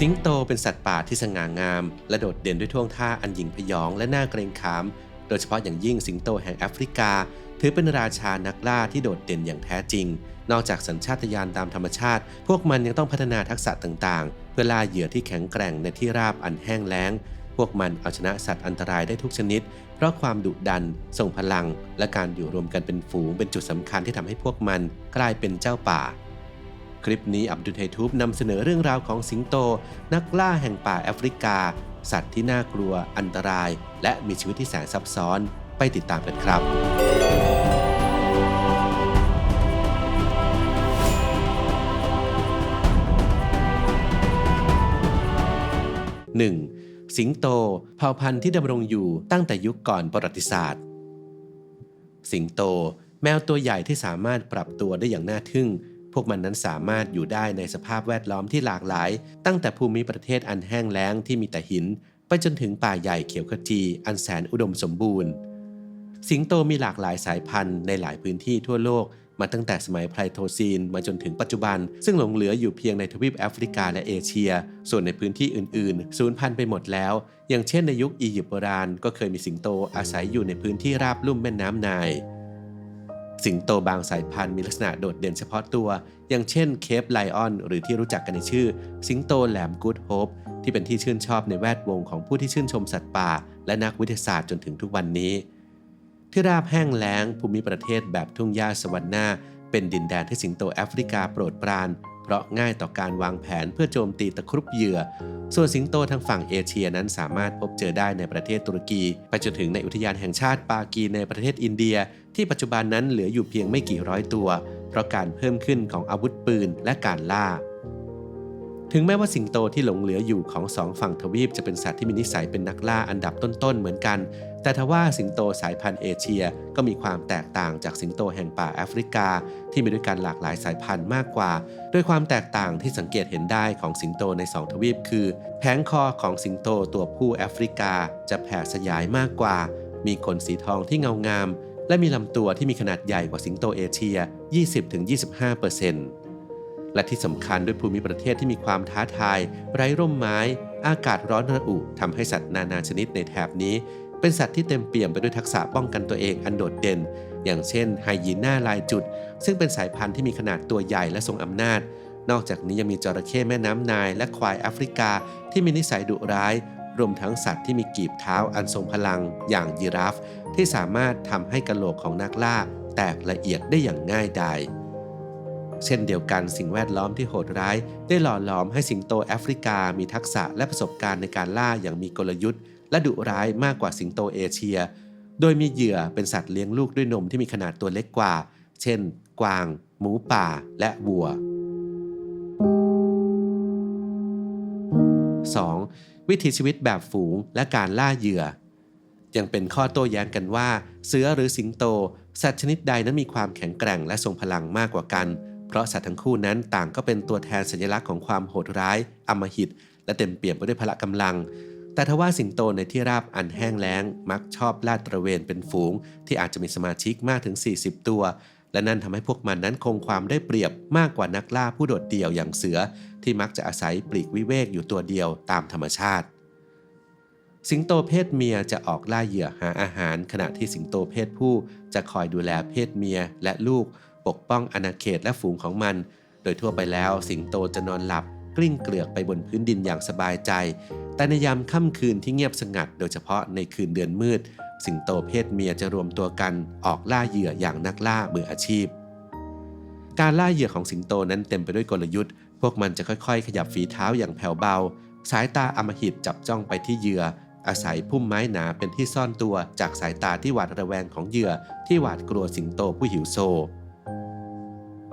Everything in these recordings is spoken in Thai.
สิงโตเป็นสัตว์ป่าที่สง่างามและโดดเด่นด้วยท่วงท่าอันหยิ่งพยองและน่าเกรงขามโดยเฉพาะอย่างยิ่งสิงโตแห่งแอฟริกาถือเป็นราชานักล่าที่โดดเด่นอย่างแท้จริงนอกจากสัญชาตญาณตามธรรมชาติพวกมันยังต้องพัฒนาทักษะต่างๆเพื่อล่าเหยื่อที่แข็งแกร่งในที่ราบอันแห้งแล้งพวกมันเอาชนะสัตว์อันตรายได้ทุกชนิดเพราะความดุดันทรงพลังและการอยู่รวมกันเป็นฝูงเป็นจุดสำคัญที่ทำให้พวกมันกลายเป็นเจ้าป่าคลิปนี้อับดุลไททูบนำเสนอเรื่องราวของสิงโตนักล่าแห่งป่าแอฟริกาสัตว์ที่น่ากลัวอันตรายและมีชีวิตที่แสนซับซ้อนไปติดตามกันครับ1. สิงโตเผ่าพันธุ์ที่ดำรงอยู่ตั้งแต่ยุคก่อนประวัติศาสตร์สิงโตแมวตัวใหญ่ที่สามารถปรับตัวได้อย่างน่าทึ่งพวกมันนั้นสามารถอยู่ได้ในสภาพแวดล้อมที่หลากหลายตั้งแต่ภูมิประเทศอันแห้งแล้งที่มีแต่หินไปจนถึงป่าใหญ่เขียวขจีอันแสนอุดมสมบูรณ์สิงโตมีหลากหลายสายพันธุ์ในหลายพื้นที่ทั่วโลกมาตั้งแต่สมัยไพลโทซีนมาจนถึงปัจจุบันซึ่งหลงเหลืออยู่เพียงในทวีปแอฟริกาและเอเชียส่วนในพื้นที่อื่นๆสูญพันธุ์ไปหมดแล้วอย่างเช่นในยุคอียิปต์โบราณก็เคยมีสิงโตอาศัยอยู่ในพื้นที่ราบลุ่มแม่น้ำไนล์สิงโตบางสายพันธุ์มีลักษณะโดดเด่นเฉพาะตัวอย่างเช่นเคปไลออนหรือที่รู้จักกันในชื่อสิงโตแหลมกู๊ดโฮปที่เป็นที่ชื่นชอบในแวดวงของผู้ที่ชื่นชมสัตว์ป่าและนักวิทยาศาสตร์จนถึงทุกวันนี้ที่ราบแห้งแล้งภูมิประเทศแบบทุ่งหญ้าสวรรค์เป็นดินแดนที่สิงโตแอฟริกาโปรดปรานเพราะง่ายต่อการวางแผนเพื่อโจมตีตะครุบเหยื่อส่วนสิงโตทางฝั่งเอเชียนั้นสามารถพบเจอได้ในประเทศตุรกีไปจนถึงในอุทยานแห่งชาติปากีในประเทศอินเดียที่ปัจจุบันนั้นเหลืออยู่เพียงไม่กี่ร้อยตัวเพราะการเพิ่มขึ้นของอาวุธปืนและการล่าถึงแม้ว่าสิงโตที่หลงเหลืออยู่ของสองฝั่งทวีปจะเป็นสัตว์ที่มีนิสัยเป็นนักล่าอันดับต้นๆเหมือนกันแต่ทว่าสิงโตสายพันธุ์เอเชียก็มีความแตกต่างจากสิงโตแห่งป่าแอฟริกาที่มีด้วยกันหลากหลายสายพันธุ์มากกว่าโดยความแตกต่างที่สังเกตเห็นได้ของสิงโตใน2ทวีปคือแผงคอของสิงโตตัวผู้แอฟริกาจะแผ่สยายมากกว่ามีขนสีทองที่เงางามและมีลำตัวที่มีขนาดใหญ่กว่าสิงโตเอเชีย 20-25%และที่สำคัญด้วยภูมิประเทศที่มีความท้าทายไร้ร่มไม้อากาศร้อนระอุทำให้สัตว์นานาชนิดในแถบนี้เป็นสัตว์ที่เต็มเปี่ยมไปด้วยทักษะป้องกันตัวเองอันโดดเด่นอย่างเช่นไฮยีน่าลายจุดซึ่งเป็นสายพันธุ์ที่มีขนาดตัวใหญ่และทรงอำนาจนอกจากนี้ยังมีจระเข้แม่น้ำไนล์และควายแอฟริกาที่มีนิสัยดุร้ายรวมทั้งสัตว์ที่มีกีบเท้าอันทรงพลังอย่างยีราฟที่สามารถทำให้กะโหลกของนักล่าแตกละเอียดได้อย่างง่ายดายเช่นเดียวกันสิ่งแวดล้อมที่โหดร้ายได้หล่อหลอมให้สิงโตแอฟริกามีทักษะและประสบการณ์ในการล่าอย่างมีกลยุทธ์และดุร้ายมากกว่าสิงโตเอเชียโดยมีเหยื่อเป็นสัตว์เลี้ยงลูกด้วยนมที่มีขนาดตัวเล็กกว่าเช่นกวางหมูป่าและวัว 2. วิถีชีวิตแบบฝูงและการล่าเหยื่อยังเป็นข้อโต้แย้งกันว่าเสือหรือสิงโตสัตว์ชนิดใดนั้นมีความแข็งแกร่งและทรงพลังมากกว่ากันเพราะสัตว์ทั้งคู่นั้นต่างก็เป็นตัวแทนสัญลักษณ์ของความโหดร้ายอำมหิตและเต็มเปี่ยมไปด้วยพละกำลังแต่ทว่าสิงโตในที่ราบอันแห้งแล้งมักชอบลาดตระเวนเป็นฝูงที่อาจจะมีสมาชิกมากถึง40ตัวและนั่นทำให้พวกมันนั้นคงความได้เปรียบมากกว่านักล่าผู้โดดเดี่ยวอย่างเสือที่มักจะอาศัยปลีกวิเวกอยู่ตัวเดียวตามธรรมชาติสิงโตเพศเมียจะออกล่าเหยื่อหาอาหารขณะที่สิงโตเพศผู้จะคอยดูแลเพศเมียและลูกปกป้องอาณาเขตและฝูงของมันโดยทั่วไปแล้วสิงโตจะนอนหลับกลิ้งเกลือกไปบนพื้นดินอย่างสบายใจแต่ในยามค่ำคืนที่เงียบสงัดโดยเฉพาะในคืนเดือนมืดสิงโตเพศเมียจะรวมตัวกันออกล่าเหยื่ออย่างนักล่ามืออาชีพการล่าเหยื่อของสิงโตนั้นเต็มไปด้วยกลยุทธ์พวกมันจะค่อยๆขยับฝีเท้าอย่างแผ่วเบาสายตาอำมหิตจับจ้องไปที่เหยื่ออาศัยพุ่มไม้หนาเป็นที่ซ่อนตัวจากสายตาที่หวาดระแวงของเหยื่อที่หวาดกลัวสิงโตผู้หิวโซ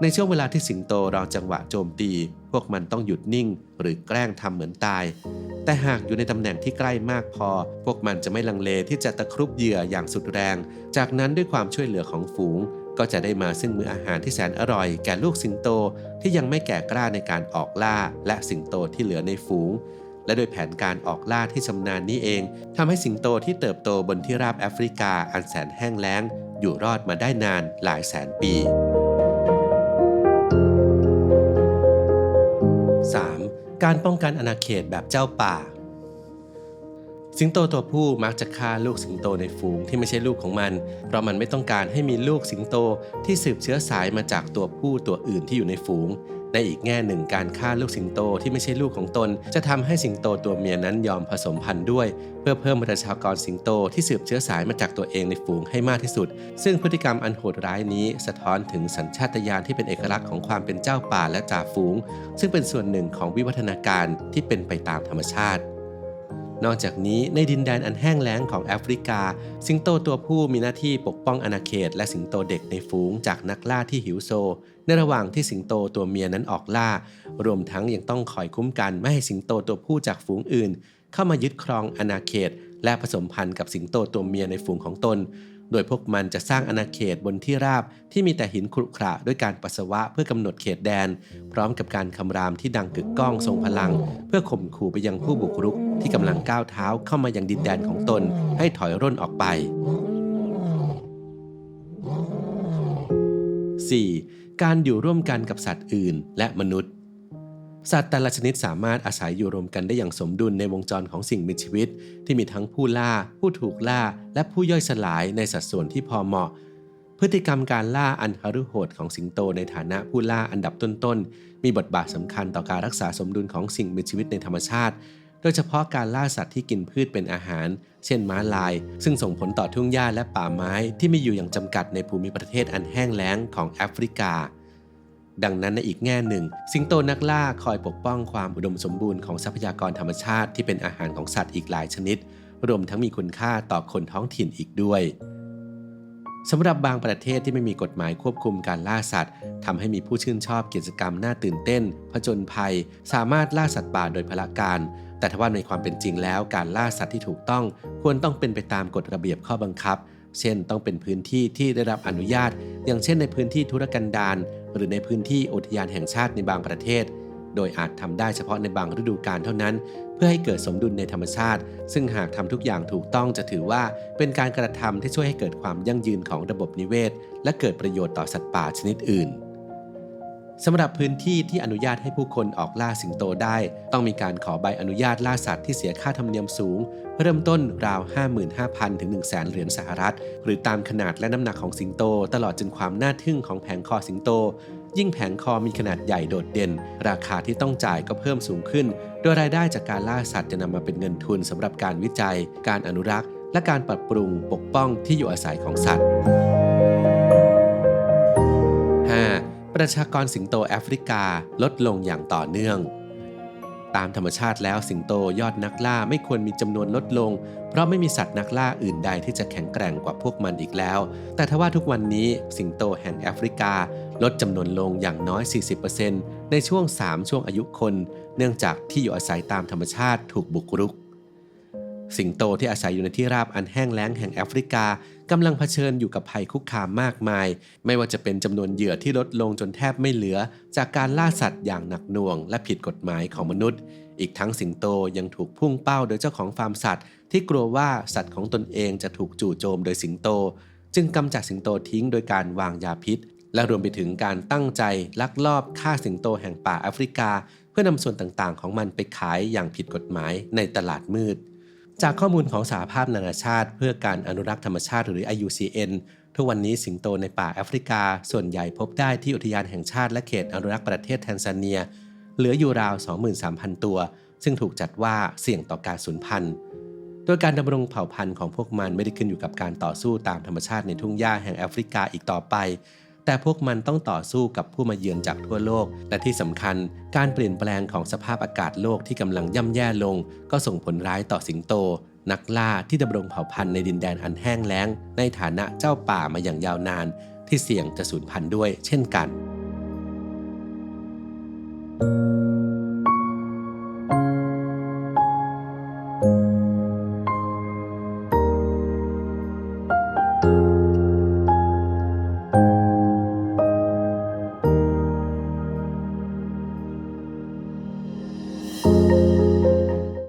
ในช่วงเวลาที่สิงโตรอจังหวะโจมตีพวกมันต้องหยุดนิ่งหรือแกล้งทำเหมือนตายแต่หากอยู่ในตำแหน่งที่ใกล้มากพอพวกมันจะไม่ลังเลที่จะตะครุบเหยื่ออย่างสุดแรงจากนั้นด้วยความช่วยเหลือของฝูงก็จะได้มาซึ่งมื้ออาหารที่แสนอร่อยแก่ลูกสิงโตที่ยังไม่แก่กล้าในการออกล่าและสิงโตที่เหลือในฝูงและโดยแผนการออกล่าที่ชำนาญนี้เองทำให้สิงโตที่เติบโตบนที่ราบแอฟริกาอันแสนแห้งแล้งอยู่รอดมาได้นานหลายแสนปี 3. การป้องกันอาณาเขตแบบเจ้าป่าสิงโตตัวผู้มักจะฆ่าลูกสิงโตในฝูงที่ไม่ใช่ลูกของมันเพราะมันไม่ต้องการให้มีลูกสิงโตที่สืบเชื้อสายมาจากตัวผู้ตัวอื่นที่อยู่ในฝูงในอีกแง่หนึ่งการฆ่าลูกสิงโตที่ไม่ใช่ลูกของตนจะทำให้สิงโตตัวเมียนั้นยอมผสมพันธุ์ด้วยเพื่อเพิ่มประชากรสิงโตที่สืบเชื้อสายมาจากตัวเองในฝูงให้มากที่สุดซึ่งพฤติกรรมอันโหดร้ายนี้สะท้อนถึงสัญชาตญาณที่เป็นเอกลักษณ์ของความเป็นเจ้าป่าและจ่าฝูงซึ่งเป็นส่วนหนึ่งของวิวัฒนาการที่เป็นไปตามธรรมชาตินอกจากนี้ในดินแดนอันแห้งแล้งของแอฟริกาสิงโตตัวผู้มีหน้าที่ปกป้องอาณาเขตและสิงโตเด็กในฝูงจากนักล่าที่หิวโซในระหว่างที่สิงโตตัวเมียนั้นออกล่ารวมทั้งยังต้องคอยคุ้มกันไม่ให้สิงโตตัวผู้จากฝูงอื่นเข้ามายึดครองอาณาเขตและผสมพันธุ์กับสิงโตตัวเมียในฝูงของตนโดยพวกมันจะสร้างอาณาเขตบนที่ราบที่มีแต่หินขรุขระด้วยการปัสสาวะเพื่อกำหนดเขตแดนพร้อมกับการคำรามที่ดังกึกก้องทรงพลังเพื่อข่มขู่ไปยังผู้บุกรุกที่กำลังก้าวเท้าเข้ามายังดินแดนของตนให้ถอยร่นออกไป 4. การอยู่ร่วมกันกับสัตว์อื่นและมนุษย์สัตว์แต่ละชนิดสามารถอาศัยอยู่รวมกันได้อย่างสมดุลในวงจรของสิ่งมีชีวิตที่มีทั้งผู้ล่าผู้ถูกล่าและผู้ย่อยสลายในสัดส่วนที่พอเหมาะพฤติกรรมการล่าอันหฤโหดของสิงโตในฐานะผู้ล่าอันดับต้นๆมีบทบาทสำคัญต่อการรักษาสมดุลของสิ่งมีชีวิตในธรรมชาติโดยเฉพาะการล่าสัตว์ที่กินพืชเป็นอาหารเช่นม้าลายซึ่งส่งผลต่อทุ่งหญ้าและป่าไม้ที่มีอยู่อย่างจำกัดในภูมิประเทศอันแห้งแล้งของแอฟริกาดังนั้นในอีกแง่หนึ่งสิงโตนักล่าคอยปกป้องความอุดมสมบูรณ์ของทรัพยากรธรรมชาติที่เป็นอาหารของสัตว์อีกหลายชนิดรวมทั้งมีคุณค่าต่อคนท้องถิ่นอีกด้วยสำหรับบางประเทศที่ไม่มีกฎหมายควบคุมการล่าสัตว์ทำให้มีผู้ชื่นชอบกิจกรรมน่าตื่นเต้นผจญภัยสามารถล่าสัตว์ป่าโดยพละการแต่ทว่าในความเป็นจริงแล้วการล่าสัตว์ที่ถูกต้องควรต้องเป็นไปตามกฎระเบียบข้อบังคับเช่นต้องเป็นพื้นที่ที่ได้รับอนุญาตอย่างเช่นในพื้นที่ทุรกันดารหรือในพื้นที่อุทยานแห่งชาติในบางประเทศโดยอาจทำได้เฉพาะในบางฤดูกาลเท่านั้นเพื่อให้เกิดสมดุลในธรรมชาติซึ่งหากทำทุกอย่างถูกต้องจะถือว่าเป็นการกระทำที่ช่วยให้เกิดความยั่งยืนของระบบนิเวศและเกิดประโยชน์ต่อสัตว์ป่าชนิดอื่นสำหรับพื้นที่ที่อนุญาตให้ผู้คนออกล่าสิงโตได้ต้องมีการขอใบอนุญาตล่าสัตว์ที่เสียค่าธรรมเนียมสูงเริ่มต้นราว 55,000 ถึง 100,000 เหรียญสหรัฐหรือตามขนาดและน้ำหนักของสิงโตตลอดจนความน่าทึ่งของแผงคอสิงโตยิ่งแผงคอมีขนาดใหญ่โดดเด่นราคาที่ต้องจ่ายก็เพิ่มสูงขึ้นโดยรายได้จากการล่าสัตว์จะนำมาเป็นเงินทุนสำหรับการวิจัยการอนุรักษ์และการปรับปรุงปกป้องที่อยู่อาศัยของสัตว์ 5. ประชากรสิงโตแอฟริกาลดลงอย่างต่อเนื่องตามธรรมชาติแล้วสิงโตยอดนักล่าไม่ควรมีจำนวนลดลงเพราะไม่มีสัตว์นักล่าอื่นใดที่จะแข็งแกร่งกว่าพวกมันอีกแล้วแต่ทว่าทุกวันนี้สิงโตแห่งแอฟริกาลดจำนวนลงอย่างน้อย 40% ในช่วง 3 ช่วงอายุคนเนื่องจากที่อยู่อาศัยตามธรรมชาติถูกบุกรุกสิงโตที่อาศัยอยู่ในที่ราบอันแห้งแล้งแห่งแอฟริกากำลังเผชิญอยู่กับภัยคุกคามมากมายไม่ว่าจะเป็นจำนวนเหยื่อที่ลดลงจนแทบไม่เหลือจากการล่าสัตว์อย่างหนักหน่วงและผิดกฎหมายของมนุษย์อีกทั้งสิงโตยังถูกพุ่งเป้าโดยเจ้าของฟาร์มสัตว์ที่กลัวว่าสัตว์ของตนเองจะถูกจู่โจมโดยสิงโตจึงกำจัดสิงโตทิ้งโดยการวางยาพิษและรวมไปถึงการตั้งใจลักลอบฆ่าสิงโตแห่งป่าแอฟริกาเพื่อนำส่วนต่างๆของมันไปขายอย่างผิดกฎหมายในตลาดมืดจากข้อมูลของสหภาพนานาชาติเพื่อการอนุรักษ์ธรรมชาติหรือ IUCN ทุกวันนี้สิงโตในป่าแอฟริกาส่วนใหญ่พบได้ที่อุทยานแห่งชาติและเขตอนุรักษ์ประเทศแทนซาเนียเหลืออยู่ราว 23,000 ตัวซึ่งถูกจัดว่าเสี่ยงต่อการสูญพันธุ์โดยการดำรงเผ่าพันธุ์ของพวกมันไม่ได้ขึ้นอยู่กับการต่อสู้ตามธรรมชาติในทุ่งหญ้าแห่งแอฟริกาอีกต่อไปแต่พวกมันต้องต่อสู้กับผู้มาเยือนจากทั่วโลกและที่สำคัญการเปลี่ยนแปลงของสภาพอากาศโลกที่กำลังย่ำแย่ลงก็ส่งผลร้ายต่อสิงโตนักล่าที่ดำรงเผ่าพันธุ์ในดินแดนอันแห้งแล้งในฐานะเจ้าป่ามาอย่างยาวนานที่เสี่ยงจะสูญพันธุ์ด้วยเช่นกัน